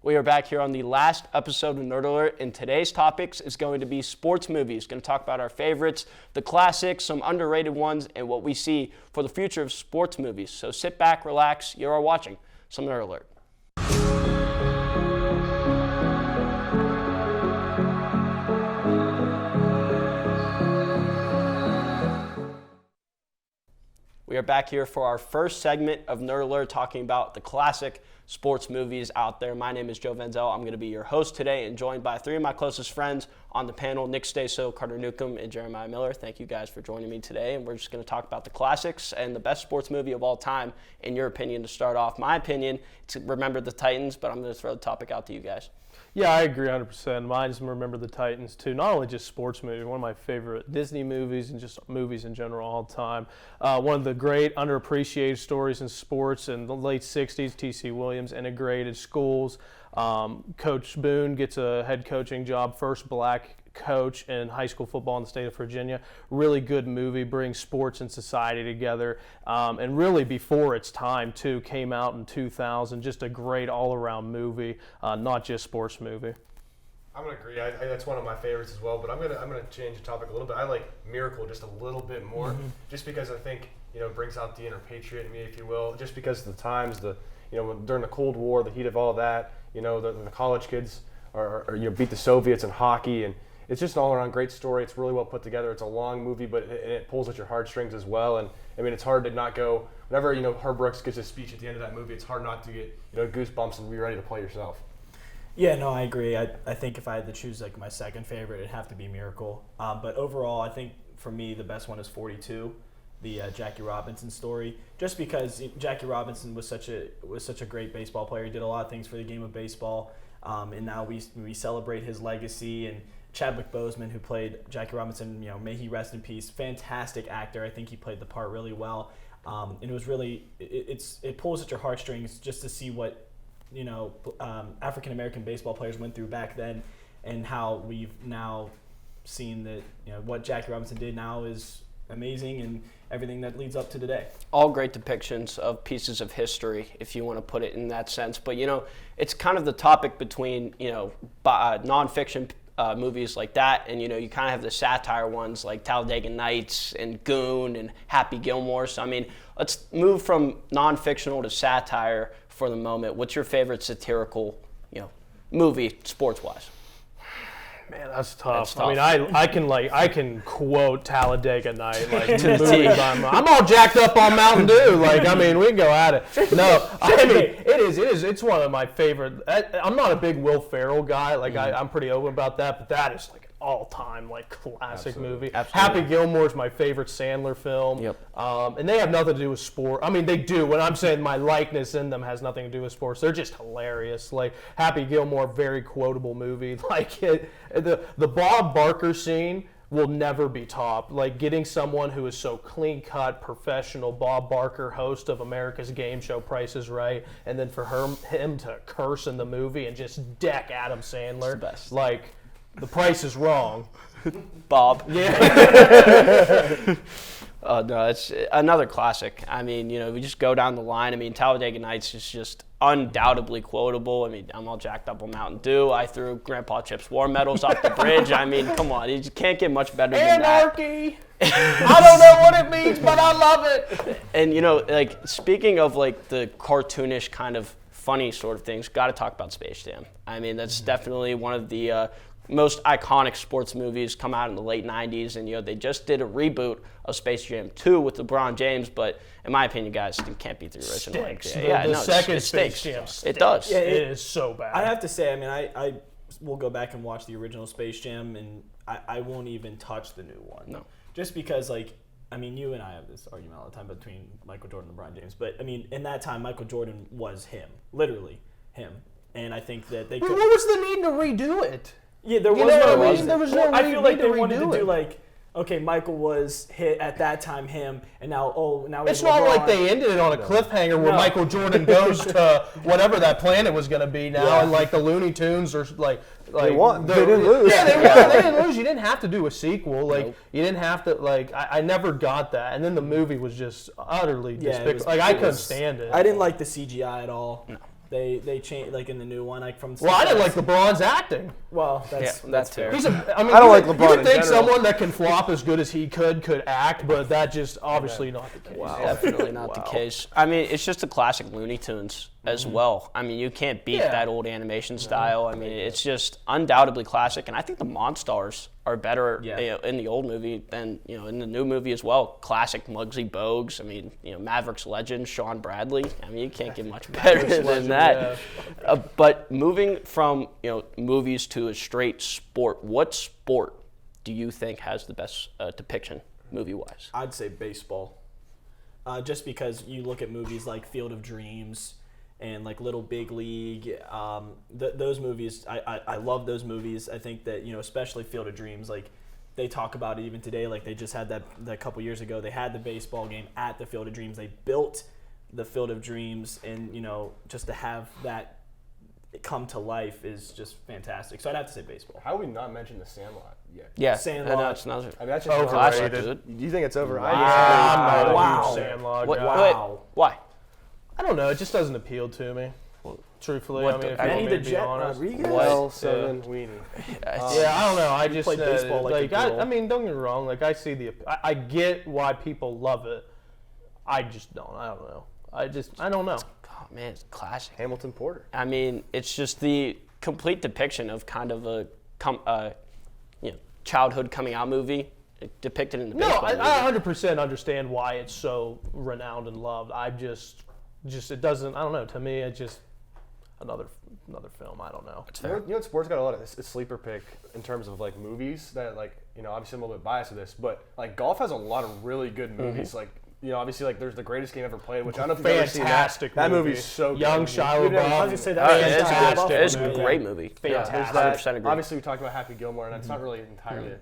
We are back here on the last episode of Nerd Alert, and today's topics is going to be sports movies. Going to talk about our favorites, the classics, some underrated ones, and what we see for the future of sports movies. So sit back, relax, you are watching some Nerd Alert. We are back here for our first segment of Nerd Alert, talking about the classic sports movies out there. My name is Joe Veneziale. I'm going to be your host today and joined by three of my closest friends on the panel, Nick Staso, Carter Newcome, and Jeremiah Miller. Thank you guys for joining me today, and we're just going to talk about the classics and the best sports movie of all time, in your opinion, to start off. My opinion, to Remember the Titans, but I'm going to throw the topic out to you guys. Yeah, I agree 100%. Mine is Remember the Titans, too. Not only just sports movies, one of my favorite Disney movies and just movies in general all the time. One of the great underappreciated stories in sports in the late 60s, T.C. Williams integrated schools. Coach Boone gets a head coaching job, first black coach in high school football in the state of Virginia. Really good movie, brings sports and society together, and really before its time too. Came out in 2000. Just a great all-around movie, not just sports movie. I'm gonna agree. That's one of my favorites as well. But I'm gonna change the topic a little bit. I like Miracle just a little bit more, just because I think it brings out the inner patriot in me, if you will. Just because of the times, during the Cold War, the heat of all that, the college kids are beat the Soviets in hockey, and it's just an all-around great story. It's really well put together. It's a long movie, but it pulls at your heartstrings as well. And I mean, it's hard to not go. Whenever Herb Brooks gives his speech at the end of that movie, it's hard not to get goosebumps and be ready to play yourself. Yeah, no, I agree. I think if I had to choose like my second favorite, it'd have to be Miracle. But overall, I think for me the best one is 42, the Jackie Robinson story. Just because Jackie Robinson was such a great baseball player. He did a lot of things for the game of baseball, and now we celebrate his legacy. And Chadwick Boseman, who played Jackie Robinson, may he rest in peace. Fantastic actor. I think he played the part really well. And it was really it pulls at your heartstrings just to see what African American baseball players went through back then, and how we've now seen that what Jackie Robinson did now is amazing, and everything that leads up to today. All great depictions of pieces of history, if you want to put it in that sense. But it's kind of the topic between nonfiction movies like that, and you kind of have the satire ones like Talladega Nights and Goon and Happy Gilmore. So I mean, let's move from non-fictional to satire for the moment. What's your favorite satirical movie sports-wise? Man, that's tough. I mean, I can quote Talladega Night like To the T. I'm all jacked up on Mountain Dew. Like, I mean, we can go at it. No, I mean, it is. It's one of my favorite. I'm not a big Will Ferrell guy. Like, I'm pretty open about that. But that is like an all-time classic movie. Absolutely. Happy Gilmore is my favorite Sandler film. Yep. And they have nothing to do with sport. I mean, they do. When I'm saying my likeness in them has nothing to do with sports, they're just hilarious. Like Happy Gilmore, very quotable movie. Like the Bob Barker scene will never be topped. Like getting someone who is so clean-cut, professional, Bob Barker, host of America's game show Price is Right, and then for him to curse in the movie and just deck Adam Sandler. It's the best. Like, the price is wrong. Bob. Yeah. No, it's another classic. I mean, we just go down the line. I mean, Talladega Nights is just undoubtedly quotable. I mean, I'm all jacked up on Mountain Dew. I threw Grandpa Chip's war medals off the bridge. I mean, come on. You just can't get much better than that. Anarchy! I don't know what it means, but I love it! And, speaking of, the cartoonish kind of funny sort of things, got to talk about Space Jam. I mean, that's definitely one of the most iconic sports movies, come out in the late 90s, and they just did a reboot of Space Jam 2 with LeBron James, but in my opinion, guys, it can't beat the original. Stinks. The second Space Jam stinks. It does. Yeah, it is so bad. I have to say, I mean, I will go back and watch the original Space Jam, and I won't even touch the new one. No. Just because, you and I have this argument all the time between Michael Jordan and LeBron James, but, I mean, in that time, Michael Jordan was him, literally him, and I think that they could... What was the need to redo it? Yeah, there was no reason. There was no I feel like they wanted to do okay, Michael was hit at that time, him, and now it's not LeBron. like they ended it on a cliffhanger where Michael Jordan goes to whatever that planet was going to be now, and the Looney Tunes or they won. They didn't lose. Yeah, they won. They didn't lose. You didn't have to do a sequel. You didn't have to. I never got that. And then the movie was just utterly despicable. I couldn't stand it. I didn't like the CGI at all. No. They changed like in the new one, like from. Well, I didn't like LeBron's acting. Well, that's fair. I don't like LeBron You would in think general. someone that can flop as good as he could act, but that just obviously not the case. Wow. Definitely not the case. I mean, it's just a classic Looney Tunes as well. I mean, you can't beat that old animation style. I mean, it's just undoubtedly classic, and I think the Monstars are better in the old movie than in the new movie as well. Classic Muggsy Bogues. I mean, Mavericks legend Sean Bradley. I mean, you can't get much better than that. But moving from movies to a straight sport, what sport do you think has the best depiction movie-wise? I'd say baseball. Just because you look at movies like Field of Dreams and like Little Big League, those movies, I love those movies. I think that, especially Field of Dreams, like they talk about it even today. Like they just had that couple years ago. They had the baseball game at the Field of Dreams. They built the Field of Dreams, and just to have that come to life is just fantastic. So I'd have to say baseball. How would we not mention The Sandlot yet? Yeah, Sandlot. No, it's not. I mean, that's just Classic, overrated. dude. Do you think it's over? I'm not a Wow. huge Sandlot What, guy. wait, why? I don't know. It just doesn't appeal to me. Truthfully, What I mean, if the- you Benny want the me to be Jet honest. Rodriguez. Well, seven weenie. Yeah, I don't know. I just played baseball like a girl. I mean, don't get me wrong. Like I see I get why people love it. I just don't. I don't know. I don't know. Oh man, it's classic. Hamilton Porter. I mean, it's just the complete depiction of kind of a childhood coming out movie depicted in the No, baseball I movie. 100% understand why it's so renowned and loved. I just it doesn't. I don't know. To me, it's just another film. I don't know. You know what sports got a lot of sleeper pick in terms of like movies that like obviously I'm a little bit biased to this, but like golf has a lot of really good movies. Like obviously like there's The Greatest Game Ever Played, which I don't know if you've ever seen that. Fantastic. That movie's so good. Young You've Shia never- LaBeouf. I was gonna say that. It's a Yeah. great movie. Fantastic. There's 100% that. agree. Obviously, we talked about Happy Gilmore, and that's not really entirely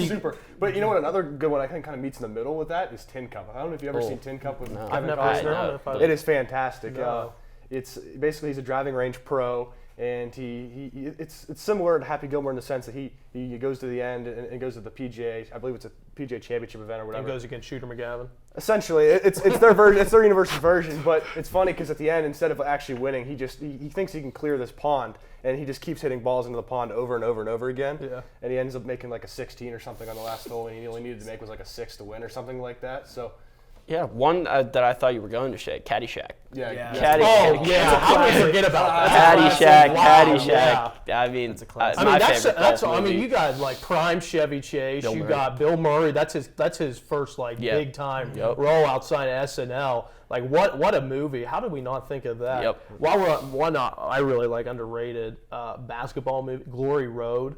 super. But you know what? Another good one I think kind of meets in the middle with that is Tin Cup. I don't know if you've ever seen Tin Cup with No. Kevin I've never Costner. seen it. I don't know if I've- It is fantastic. No. It's basically he's a driving range pro, and it's similar to Happy Gilmore in the sense that he goes to the end and goes to the PGA. I believe it's a PGA Championship event or whatever. And goes against Shooter McGavin. Essentially, it's their version. It's their universe's version. But it's funny because at the end, instead of actually winning, he thinks he can clear this pond, and he just keeps hitting balls into the pond over and over and over again. Yeah. And he ends up making like a 16 or something on the last hole, and he only needed to make was like a 6 to win or something like that. So Yeah, one that I thought you were going to say, Caddyshack. yeah. How did I forget about that? Caddyshack. I mean, It's a classic. my favorite golf I mean, movie. you got like prime Chevy Chase. Bill you Murray. got Bill Murray. That's his first like Yeah. big time Yep. role outside of SNL. Like what a movie! How did we not think of that? Yep. While we're on one, I really like underrated basketball movie, Glory Road,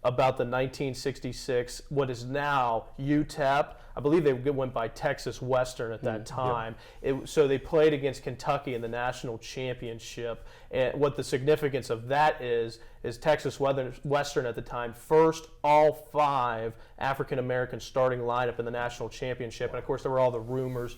about the 1966 what is now UTEP. I believe they went by Texas Western at that time. So they played against Kentucky in the national championship. And what the significance of that is Texas Western at the time, first all 5 African-American starting lineup in the national championship. And of course, there were all the rumors.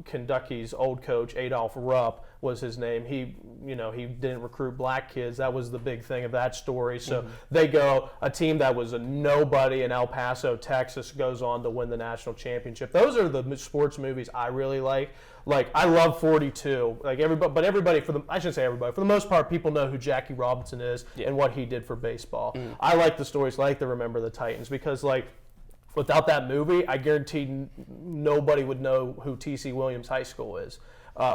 Kentucky's old coach, Adolph Rupp, was his name. He didn't recruit black kids. That was the big thing of that story. So they go, a team that was a nobody in El Paso, Texas, goes on to win the national championship. Those are the sports movies I really like. Like, I love 42. Like everybody, I shouldn't say everybody, for the most part, people know who Jackie Robinson is and what he did for baseball. I like the stories, like the Remember the Titans, because like, without that movie, I guarantee nobody would know who T.C. Williams High School is.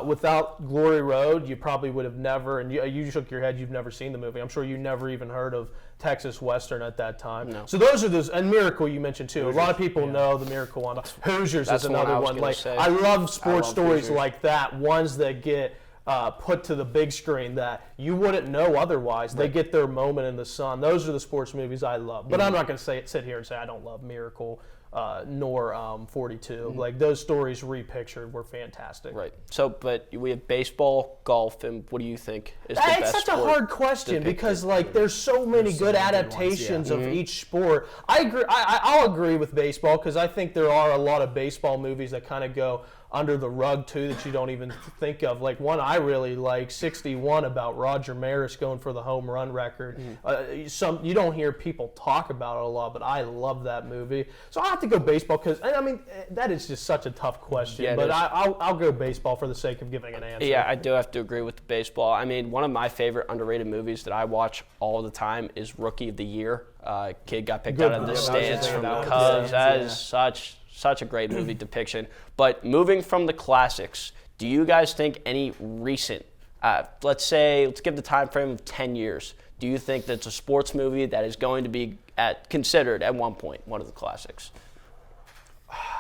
Without Glory Road, you probably would have never, and you shook your head, you've never seen the movie. I'm sure you never even heard of Texas Western at that time. No. So those are those, and Miracle you mentioned too. Hoosiers. A lot of people know the Miracle one. Hoosiers That's is the one I another was one. gonna Like say. I love sports love stories Hoosiers. like that, ones that get put to the big screen that you wouldn't know otherwise. They get their moment in the sun. Those are the sports movies I love. But I'm not going to sit here and say I don't love Miracle. Nor 42. Like those stories repictured were fantastic. Right. So, but we have baseball, golf, and what do you think is the It's best such a sport hard question depicted? because like there's so many good many good ones, adaptations of each sport. I agree. I'll agree with baseball because I think there are a lot of baseball movies that kind of go under the rug too that you don't even think of. Like one I really like, 61, about Roger Maris going for the home run record. You don't hear people talk about it a lot, but I love that movie. So I have to go baseball because I mean that is just such a tough question. Yeah, but I'll go baseball for the sake of giving an answer. Yeah, I do have to agree with the baseball. I mean, one of my favorite underrated movies that I watch all the time is Rookie of the Year. Kid got picked out of the stands from the Cubs. That is such a great movie depiction. But moving from the classics, do you guys think any recent, let's give the time frame of 10 years, do you think that's a sports movie that is going to be considered at one point one of the classics?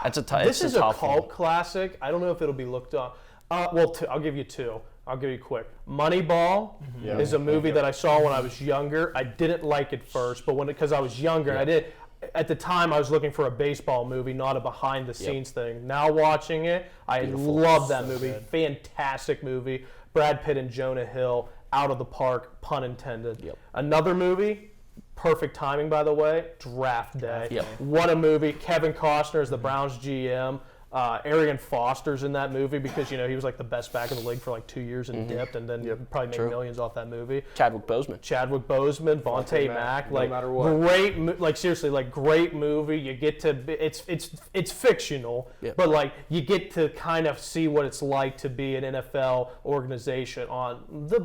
This is a cult one. classic. I don't know if it'll be looked up. I'll give you two. I'll give you quick. Moneyball is a movie that I saw when I was younger. I didn't like it first, but because I was younger, I did. At the time, I was looking for a baseball movie, not a behind-the-scenes thing. Now watching it, I love that movie. Good. Fantastic movie. Brad Pitt and Jonah Hill, out of the park, pun intended. Yep. Another movie, perfect timing, by the way, Draft Day. Yep. What a movie. Kevin Costner is the Browns GM. Arian Foster's in that movie because, he was like the best back in the league for like 2 years and dipped and then probably made millions off that movie. Chadwick Boseman, Vontae Mack, no matter what. Great movie. You get to, it's fictional, but like you get to kind of see what it's like to be an NFL organization on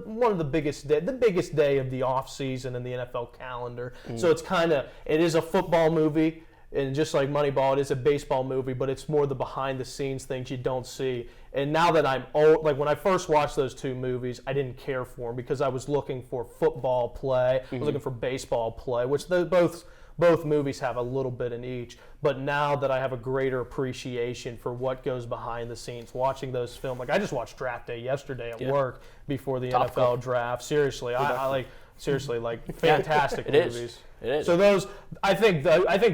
one of the biggest day of the off season in the NFL calendar. So it is a football movie. And just like Moneyball, it is a baseball movie, but it's more the behind-the-scenes things you don't see. And now that I'm old, like when I first watched those two movies, I didn't care for them because I was looking for football play, I was looking for baseball play, which both movies have a little bit in each. But now that I have a greater appreciation for what goes behind the scenes, watching those films, like I just watched Draft Day yesterday at work before the NFL draft. Seriously, I fantastic movies. It is. So I think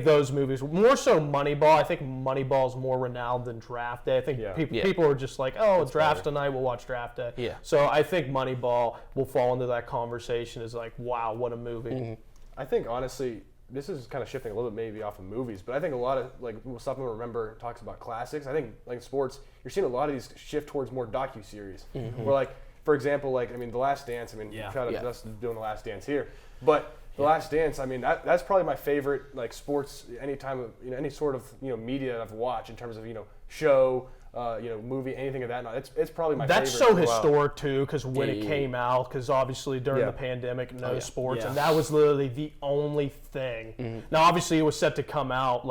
those movies, more so Moneyball. I think Moneyball is more renowned than Draft Day. I think people are just like, it's drafts tonight, we'll watch Draft Day. Yeah. So I think Moneyball will fall into that conversation as like, wow, what a movie. Mm-hmm. I think honestly, this is kind of shifting a little bit maybe off of movies, but I think a lot of like stuff we remember talks about classics. I think like sports, you're seeing a lot of these shift towards more docu-series. Where like, for example, The Last Dance. Shout out to us doing The Last Dance here, but. The Last Dance, that's probably my favorite like sports any sort of media I've watched in terms of show, movie, anything of that. It's probably my favorite. That's so historic too, because when it came out, because obviously during the pandemic, sports, and that was literally the only thing. Now, obviously, it was set to come out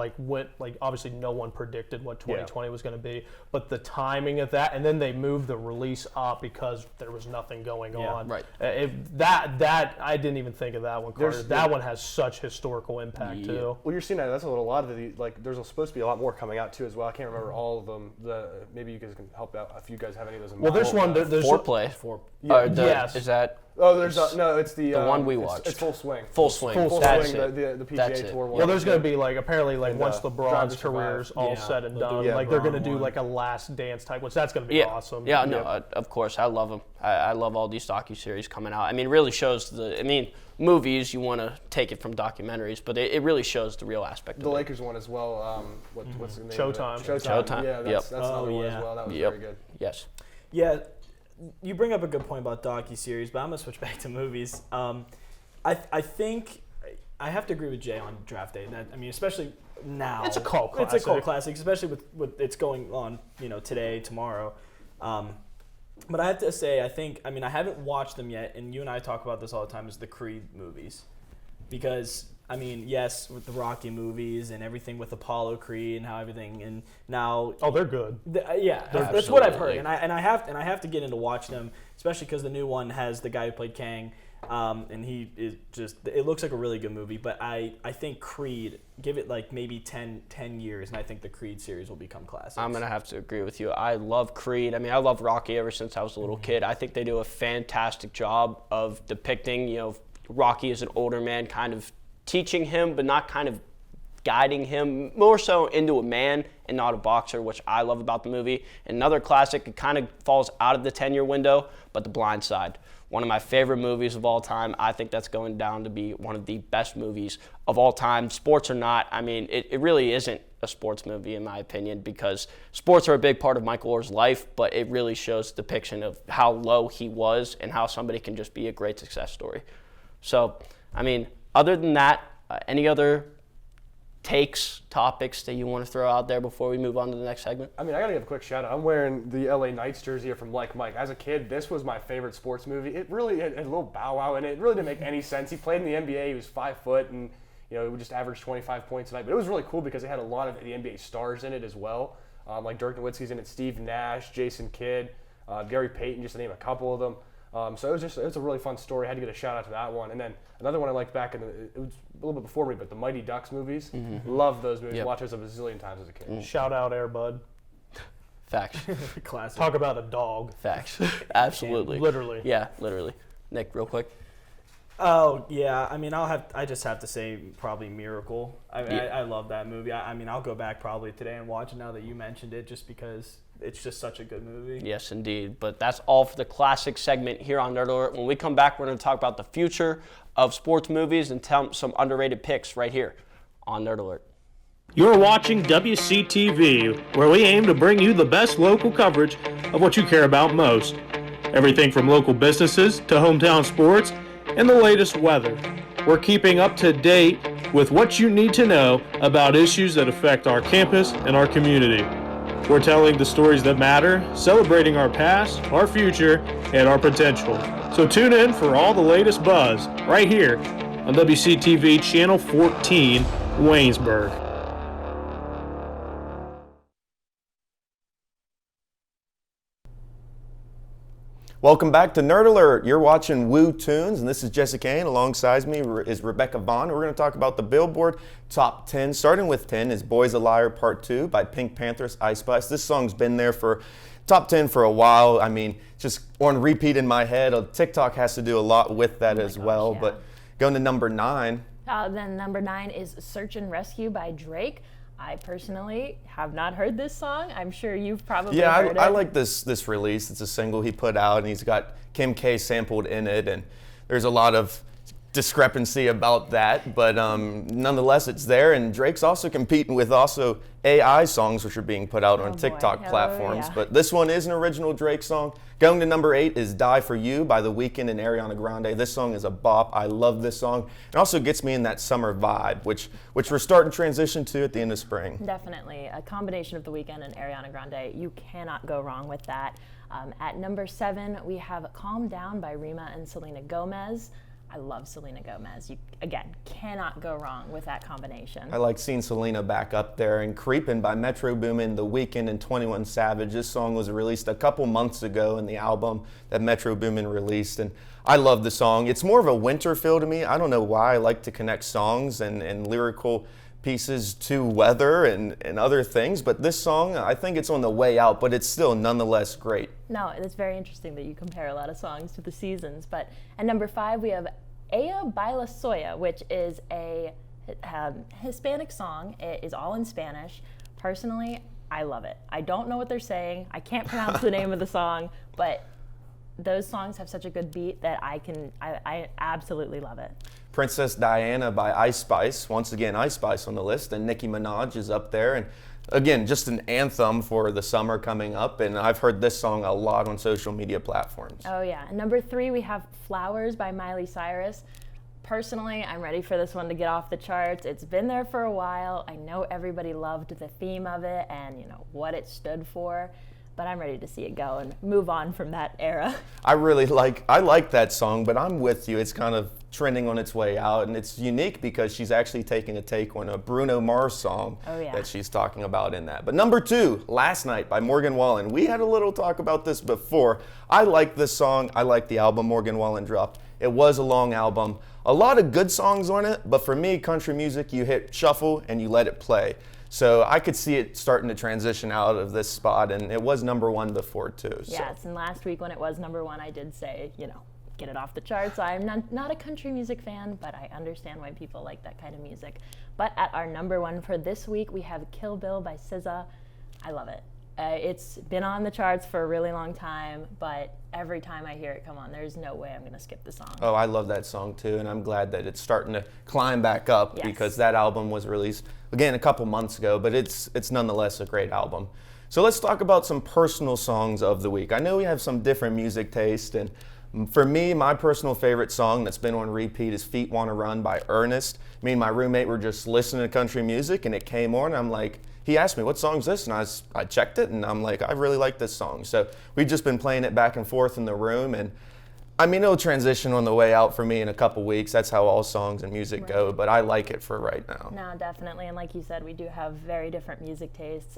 obviously no one predicted what 2020 was going to be, but the timing of that, and then they moved the release up because there was nothing going on. Right. That I didn't even think of that one, Carter. That one has such historical impact too. Well, you're seeing that. That's a lot of the there's supposed to be a lot more coming out too as well. I can't remember all of them. Maybe you guys can help out if you guys have any of those in mind. Well, there's one. There's Foreplay. Yes. Is that? Oh, there's no. It's the one we watched. It's Full Swing. Full Swing. That's it. The PGA Tour one. Well, there's going to be apparently once LeBron's Drive to career's all said and done, they're they're going to do a Last Dance type, which that's going to be awesome. Yeah, no, of course, I love them. I love all these docuseries coming out. It really shows movies, you want to take it from documentaries, but it really shows the real aspect of it. The Lakers one as well. What's the name? Showtime. Showtime. Yeah, that's another one as well. That was very good. Yes. Yeah, you bring up a good point about docuseries, but I'm gonna switch back to movies. I think I have to agree with Jay on Draft Day. Especially now. It's a cult classic. It's a cult classic, especially with it's going on, today, tomorrow. But I have to say, I haven't watched them yet, and you and I talk about this all the time, is the Creed movies. Because, yes, with the Rocky movies and everything with Apollo Creed and how everything, and now... Oh, they're good. That's what I've heard, and I have to get into watch them, especially because the new one has the guy who played Kang, and he is it looks like a really good movie, but I think Creed, give it maybe 10 years, and I think the Creed series will become classics. I'm going to have to agree with you. I love Creed. I love Rocky ever since I was a little kid. I think they do a fantastic job of depicting, Rocky as an older man, kind of teaching him, but not kind of guiding him, more so into a man and not a boxer, which I love about the movie. Another classic, it kind of falls out of the 10-year window, but The Blind Side. one of my favorite movies of all time. I think that's going down to be one of the best movies of all time. Sports or not, I mean, it really isn't a sports movie in my opinion, because sports are a big part of Michael Oher's life, but it really shows depiction of how low he was and how somebody can just be a great success story. So, I mean, other than that, any other takes, topics that you want to throw out there before we move on to the next segment? I mean, I gotta give a quick shout out. I'm wearing the LA Knights jersey here from Like Mike. As a kid, this was my favorite sports movie. It really had a little Bow Wow in it. It really didn't make any sense. He played in the NBA. He was 5 foot, and he would just average 25 points a night. But it was really cool because it had a lot of the NBA stars in it as well. Like Dirk Nowitzki's in it, Steve Nash, Jason Kidd, Gary Payton, just to name a couple of them. So it was a really fun story. I had to get a shout out to that one. And then another one I liked back it was a little bit before me, but the Mighty Ducks movies. Love those movies. Yep. Watched those a bazillion times as a kid. Shout out Air Bud. Facts. Classic. Talk about a dog. Facts. Absolutely. Literally. Yeah, literally. Nick, real quick. Oh yeah, I mean, I just have to say probably Miracle. I mean, Yeah. I love that movie. I mean, I'll go back probably today and watch it now that you mentioned it, just because it's just such a good movie. Yes, indeed. But that's all for the classic segment here on Nerd Alert. When we come back, we're going to talk about the future of sports movies and tell some underrated picks right here on Nerd Alert. You're watching WCTV, where we aim to bring you the best local coverage of what you care about most. Everything from local businesses to hometown sports and the latest weather. We're keeping up to date with what you need to know about issues that affect our campus and our community. We're telling the stories that matter, celebrating our past, our future, and our potential. So tune in for all the latest buzz right here on WCTV Channel 14, Waynesburg. Welcome back to Nerd Alert. You're watching Woo Tunes, and this is Jessica Kane. Alongside me is Rebecca Vaughn. We're going to talk about the Billboard Top 10. Starting with 10 is Boy's a Liar Part 2 by Pink Panthers, Ice Spice. This song's been there for top 10 for a while. I mean, just on repeat in my head. TikTok has to do a lot with that as well. Yeah. But going to number 9. Then number 9 is Search and Rescue by Drake. I personally have not heard this song. I'm sure you've probably heard it. I like this release. It's a single he put out, and he's got Kim K sampled in it, and there's a lot of discrepancy about that, but nonetheless it's there. And Drake's also competing with also AI songs which are being put out on TikTok platforms. Yeah. But this one is an original Drake song. Going to number 8 is Die For You by The Weeknd and Ariana Grande. This song is a bop. I love this song. It also gets me in that summer vibe, which we're starting to transition to at the end of spring. Definitely. A combination of The Weeknd and Ariana Grande. You cannot go wrong with that. At number 7, we have Calm Down by Rima and Selena Gomez. I love Selena Gomez. You, again, cannot go wrong with that combination. I like seeing Selena back up there. And Creepin' by Metro Boomin, The Weeknd, and 21 Savage. This song was released a couple months ago in the album that Metro Boomin released. And I love the song. It's more of a winter feel to me. I don't know why. I like to connect songs and lyrical pieces to weather and other things. But this song, I think it's on the way out, but it's still nonetheless great. No, it's very interesting that you compare a lot of songs to the seasons. But at number 5, we have Ella Baila Soya, which is a Hispanic song. It is all in Spanish. Personally, I love it. I don't know what they're saying. I can't pronounce the name of the song, but those songs have such a good beat that I absolutely love it. Princess Diana by Ice Spice. Once again, Ice Spice on the list, and Nicki Minaj is up there. And again, just an anthem for the summer coming up, and I've heard this song a lot on social media platforms. Oh yeah. And number 3, we have Flowers by Miley Cyrus. Personally, I'm ready for this one to get off the charts. It's been there for a while. I know everybody loved the theme of it and what it stood for, but I'm ready to see it go and move on from that era. I like that song, but I'm with you. It's kind of trending on its way out, and it's unique because she's actually taking a take on a Bruno Mars song that she's talking about in that. But number 2, Last Night by Morgan Wallen. We had a little talk about this before. I like this song. I like the album Morgan Wallen dropped. It was a long album. A lot of good songs on it, but for me, country music, you hit shuffle and you let it play. So I could see it starting to transition out of this spot, and it was number 1 before too. Yes, and last week when it was number 1, I did say, get it off the charts. I'm not a country music fan, but I understand why people like that kind of music. But at our number 1 for this week, we have Kill Bill by SZA. I love it. It's been on the charts for a really long time, but every time I hear it come on, there's no way I'm going to skip the song. Oh, I love that song too, and I'm glad that it's starting to climb back up Yes. because that album was released, again, a couple months ago, but it's nonetheless a great album. So let's talk about some personal songs of the week. I know we have some different music taste, and for me, my personal favorite song that's been on repeat is Feet Wanna Run by Ernest. Me and my roommate were just listening to country music, and it came on, and I'm like, he asked me, what song's this? And I checked it, and I'm like, I really like this song. So we've just been playing it back and forth in the room, and I mean, it'll transition on the way out for me in a couple weeks. That's how all songs and music go, but I like it for right now. No, definitely. And like you said, we do have very different music tastes.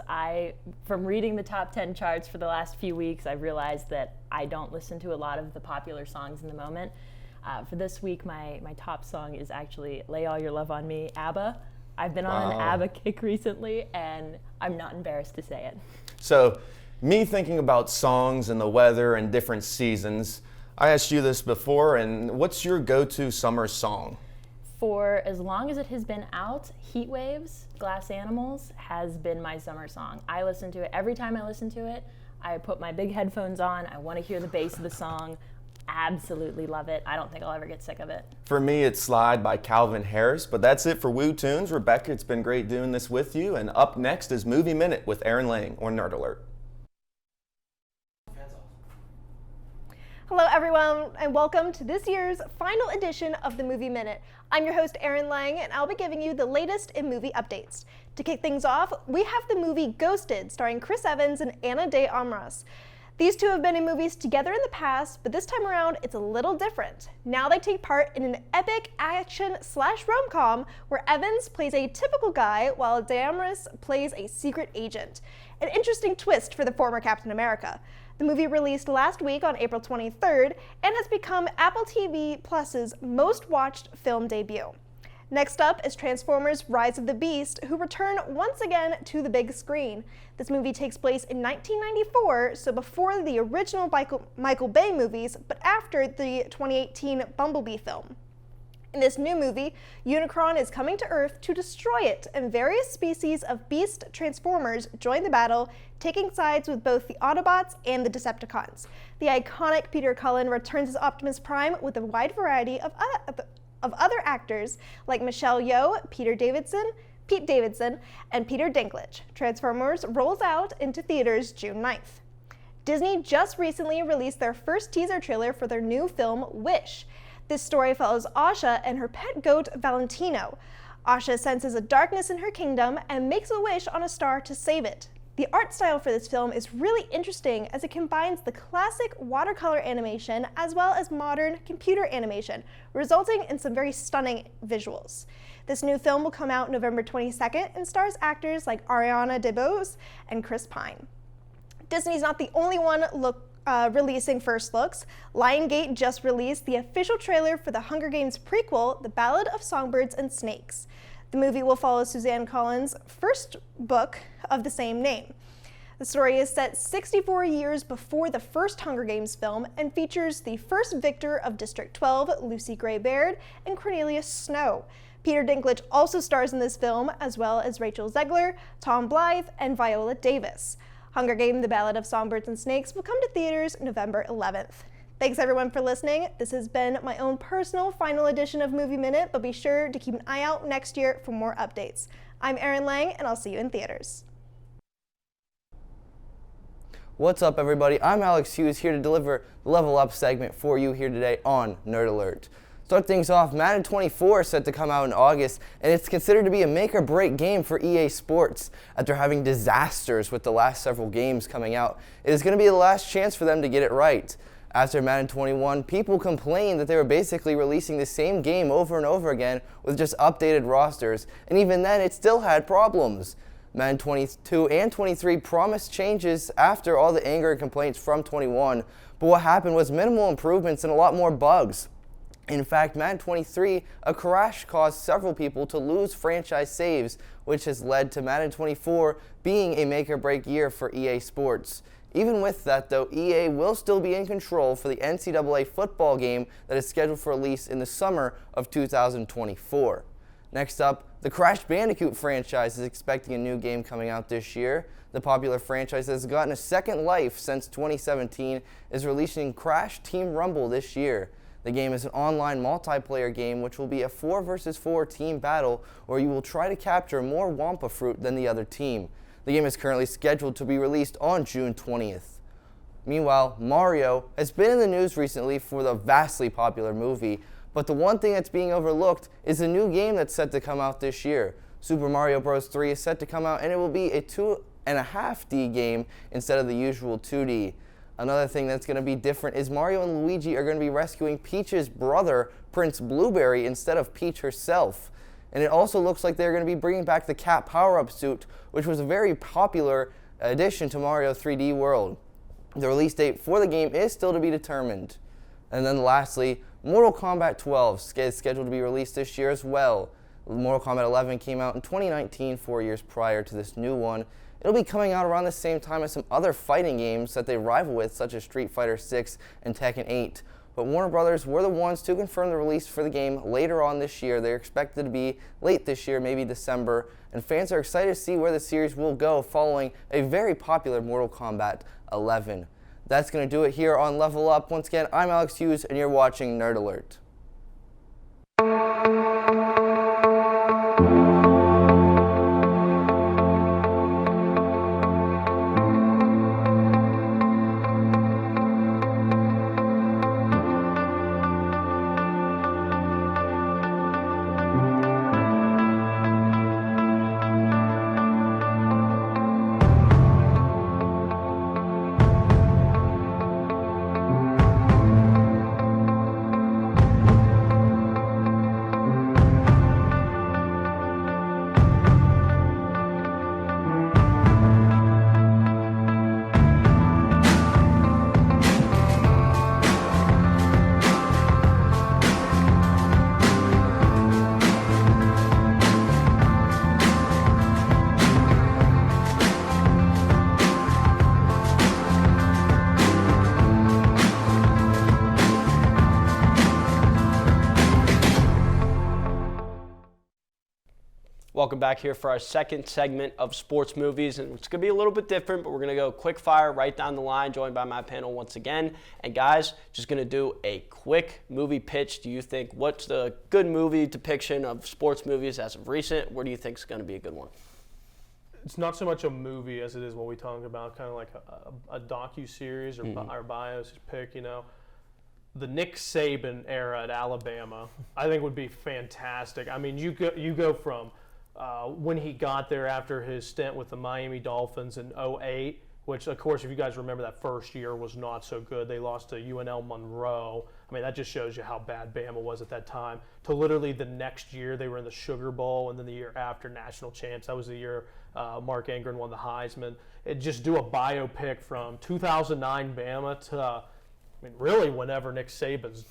From reading the top 10 charts for the last few weeks, I realized that I don't listen to a lot of the popular songs in the moment. For this week, my top song is actually Lay All Your Love on Me, ABBA. I've been on an ABBA kick recently, and I'm not embarrassed to say it. So, me thinking about songs and the weather and different seasons, I asked you this before, and what's your go-to summer song? For as long as it has been out, Heat Waves, Glass Animals has been my summer song. I listen to it every time I listen to it. I put my big headphones on. I want to hear the bass of the song. Absolutely love it. I don't think I'll ever get sick of it. For me, it's Slide by Calvin Harris, but that's it for Woo Tunes. Rebecca, it's been great doing this with you, and up next is Movie Minute with Aaron Lang on Nerd Alert. Hello everyone, and welcome to this year's final edition of the Movie Minute. I'm your host Erin Lang, and I'll be giving you the latest in movie updates. To kick things off, we have the movie Ghosted, starring Chris Evans and Ana de Armas. These two have been in movies together in the past, but this time around it's a little different. Now they take part in an epic action/rom-com where Evans plays a typical guy while de Armas plays a secret agent. An interesting twist for the former Captain America. The movie released last week on April 23rd and has become Apple TV Plus's most watched film debut. Next up is Transformers Rise of the Beast, who return once again to the big screen. This movie takes place in 1994, so before the original Michael Bay movies, but after the 2018 Bumblebee film. In this new movie, Unicron is coming to Earth to destroy it, and various species of beast Transformers join the battle, taking sides with both the Autobots and the Decepticons. The iconic Peter Cullen returns as Optimus Prime with a wide variety of other actors like Michelle Yeoh, Pete Davidson, and Peter Dinklage. Transformers rolls out into theaters June 9th. Disney just recently released their first teaser trailer for their new film, Wish. This story follows Asha and her pet goat, Valentino. Asha senses a darkness in her kingdom and makes a wish on a star to save it. The art style for this film is really interesting as it combines the classic watercolor animation as well as modern computer animation, resulting in some very stunning visuals. This new film will come out November 22nd and stars actors like Ariana DeBose and Chris Pine. Disney's not the only one releasing first looks. Lionsgate just released the official trailer for the Hunger Games prequel, The Ballad of Songbirds and Snakes. The movie will follow Suzanne Collins' first book of the same name. The story is set 64 years before the first Hunger Games film and features the first victor of District 12, Lucy Gray Baird, and Cornelius Snow. Peter Dinklage also stars in this film, as well as Rachel Zegler, Tom Blythe, and Viola Davis. Hunger Games: The Ballad of Songbirds and Snakes will come to theaters November 11th. Thanks everyone for listening. This has been my own personal final edition of Movie Minute, but be sure to keep an eye out next year for more updates. I'm Erin Lang, and I'll see you in theaters. What's up, everybody? I'm Alex Hughes, here to deliver the Level Up segment for you here today on Nerd Alert. Start things off, Madden 24 is set to come out in August, and it's considered to be a make-or-break game for EA Sports. After having disasters with the last several games coming out, it is going to be the last chance for them to get it right. After Madden 21, people complained that they were basically releasing the same game over and over again with just updated rosters, and even then it still had problems. Madden 22 and 23 promised changes after all the anger and complaints from 21, but what happened was minimal improvements and a lot more bugs. In fact, Madden 23, a crash caused several people to lose franchise saves, which has led to Madden 24 being a make-or-break year for EA Sports. Even with that, though, EA will still be in control for the NCAA football game that is scheduled for release in the summer of 2024. Next up, the Crash Bandicoot franchise is expecting a new game coming out this year. The popular franchise that has gotten a second life since 2017 is releasing Crash Team Rumble this year. The game is an online multiplayer game which will be a 4 versus 4 team battle where you will try to capture more Wampa fruit than the other team. The game is currently scheduled to be released on June 20th. Meanwhile, Mario has been in the news recently for the vastly popular movie, but the one thing that's being overlooked is a new game that's set to come out this year. Super Mario Bros. 3 is set to come out, and it will be a 2.5D game instead of the usual 2D. Another thing that's going to be different is Mario and Luigi are going to be rescuing Peach's brother, Prince Blueberry, instead of Peach herself. And it also looks like they're going to be bringing back the Cat power-up suit, which was a very popular addition to Mario 3D World. The release date for the game is still to be determined. And then lastly, Mortal Kombat 12 is scheduled to be released this year as well. Mortal Kombat 11 came out in 2019, 4 years prior to this new one. It'll be coming out around the same time as some other fighting games that they rival with, such as Street Fighter 6 and Tekken 8. But Warner Brothers were the ones to confirm the release for the game later on this year. They're expected to be late this year, maybe December, and fans are excited to see where the series will go following a very popular Mortal Kombat 11. That's going to do it here on Level Up. Once again, I'm Alex Hughes, and you're watching Nerd Alert. Welcome back here for our second segment of sports movies, and it's going to be a little bit different, but we're going to go quick fire right down the line, joined by my panel once again. And guys, just going to do a quick movie pitch. Do you think, what's the good movie depiction of sports movies as of recent? Where do you think is going to be a good one? It's not so much a movie as it is what we talk about, kind of like a docu-series or bios pick, you know. The Nick Saban era at Alabama, I think would be fantastic. I mean, you go from when he got there after his stint with the Miami Dolphins in 2008, which, of course, if you guys remember, that first year was not so good. They lost to UNL Monroe. I mean, that just shows you how bad Bama was at that time. To literally the next year, they were in the Sugar Bowl, and then the year after, national champs. That was the year Mark Ingram won the Heisman. Just do a biopic from 2009 Bama to, I mean, really whenever Nick Saban's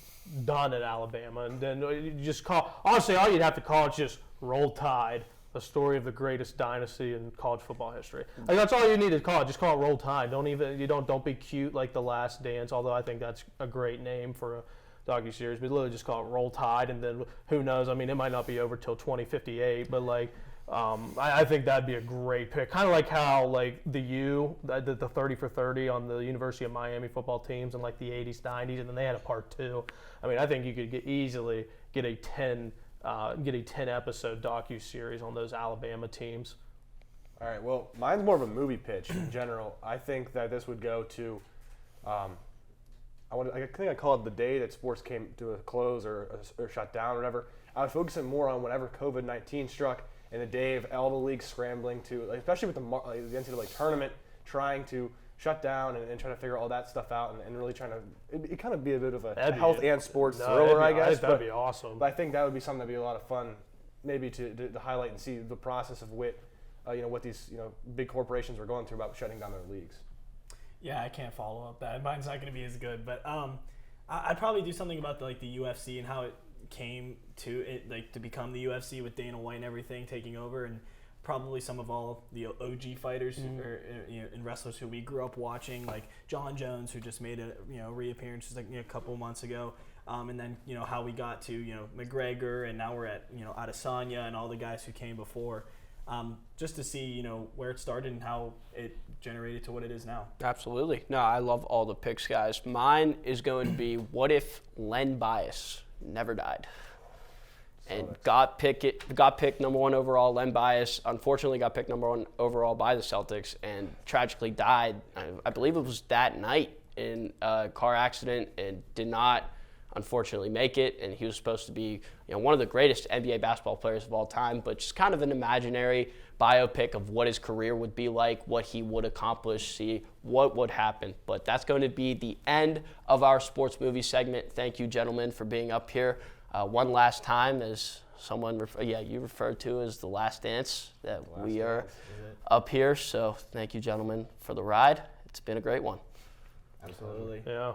done at Alabama. And then you just call, honestly, all you'd have to call it just Roll Tide, the story of the greatest dynasty in college football history. Like, that's all you need to call it. Just call it Roll Tide. Don't be cute like The Last Dance, although I think that's a great name for a docuseries. But literally just call it Roll Tide, and then who knows? I mean, it might not be over till 2058, but like, I think that'd be a great pick. Kind of like how like the 30 for 30 on the University of Miami football teams in like the 80s, 90s, and then they had a part 2. I mean, I think you could easily get a 10 episode docu-series on those Alabama teams. All right, well, mine's more of a movie pitch in general. I think that this would go to, I think I call it the day that sports came to a close or shut down or whatever. I would focus it more on whenever COVID-19 struck and the day of all the leagues scrambling to, like, especially with the NCAA tournament, trying to shut down and trying to figure all that stuff out and really trying to, it kind of be a bit of a health and sports thriller, I guess. I think that'd be awesome. But I think that would be something that'd be a lot of fun, maybe to highlight and see the process of what these big corporations were going through about shutting down their leagues. Yeah, I can't follow up that. Mine's not going to be as good, but I'd probably do something about the UFC and how it came to it, like, to become the UFC with Dana White and everything taking over, and probably some of all the OG fighters and wrestlers who we grew up watching, like John Jones, who just made a reappearance just a couple months ago. And then, how we got to, McGregor, and now we're at, Adesanya and all the guys who came before. Just to see, where it started and how it generated to what it is now. Absolutely. No, I love all the picks, guys. Mine is going to be, what if Len Bias never died? And got picked number 1 overall. Len Bias, unfortunately, got picked number 1 overall by the Celtics and tragically died. I believe it was that night in a car accident and did not, unfortunately, make it. And he was supposed to be, one of the greatest NBA basketball players of all time, but just kind of an imaginary biopic of what his career would be like, what he would accomplish, see what would happen. But that's going to be the end of our sports movie segment. Thank you, gentlemen, for being up here. One last time, as someone, you referred to as the last dance, that we are up here. So thank you, gentlemen, for the ride. It's been a great one. Absolutely. Yeah.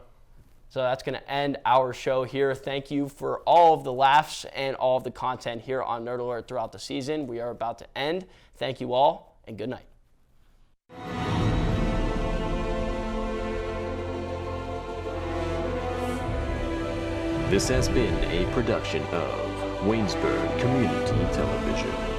So that's going to end our show here. Thank you for all of the laughs and all of the content here on Nerd Alert throughout the season. We are about to end. Thank you all, and good night. This has been a production of Waynesburg Community Television.